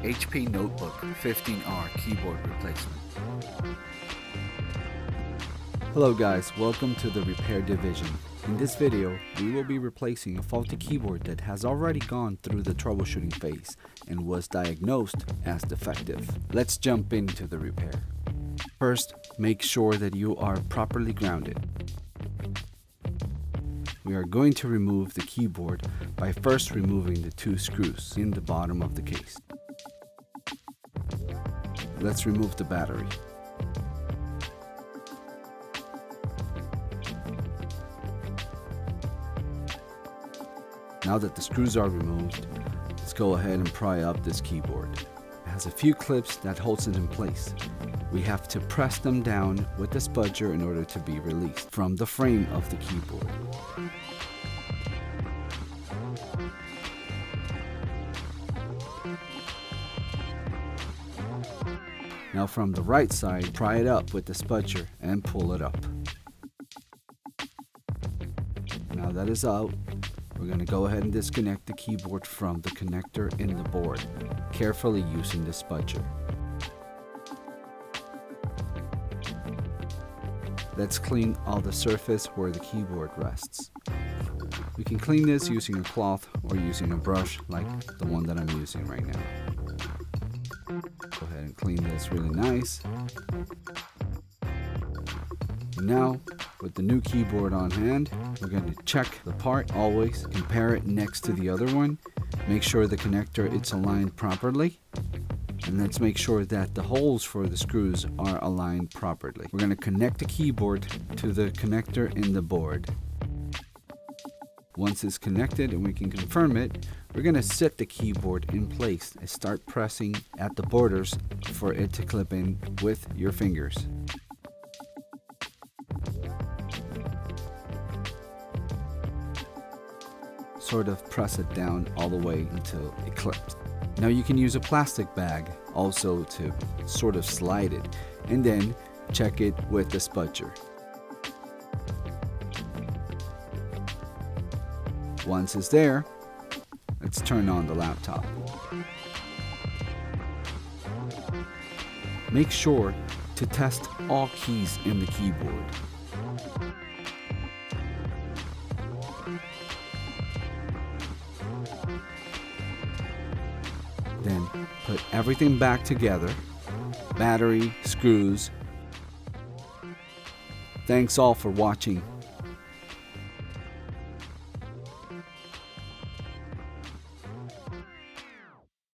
HP Notebook 15R keyboard replacement. Hello guys, welcome to the repair division. In this video, we will be replacing a faulty keyboard that has already gone through the troubleshooting phase and was diagnosed as defective. Let's jump into the repair. First, make sure that you are properly grounded. We are going to remove the keyboard by first removing the two screws in the bottom of the case. Let's remove the battery. Now that the screws are removed, let's go ahead and pry up this keyboard. It has a few clips that holds it in place. We have to press them down with the spudger in order to be released from the frame of the keyboard. Now from the right side, pry it up with the spudger and pull it up. Now that is out, we're going to go ahead and disconnect the keyboard from the connector in the board, carefully using the spudger. Let's clean all the surface where the keyboard rests. We can clean this using a cloth or using a brush like the one that I'm using right now. Go ahead and clean this really nice. Now, with the new keyboard on hand, we're going to check the part always, compare it next to the other one, make sure the connector is aligned properly, and let's make sure that the holes for the screws are aligned properly. We're going to connect the keyboard to the connector in the board. Once it's connected and we can confirm it, we're going to set the keyboard in place and start pressing at the borders for it to clip in with your fingers. Sort of press it down all the way until it clips. Now you can use a plastic bag also to sort of slide it and then check it with the spudger. Once it's there, let's turn on the laptop. Make sure to test all keys in the keyboard. Then put everything back together, battery, screws. Thanks all for watching.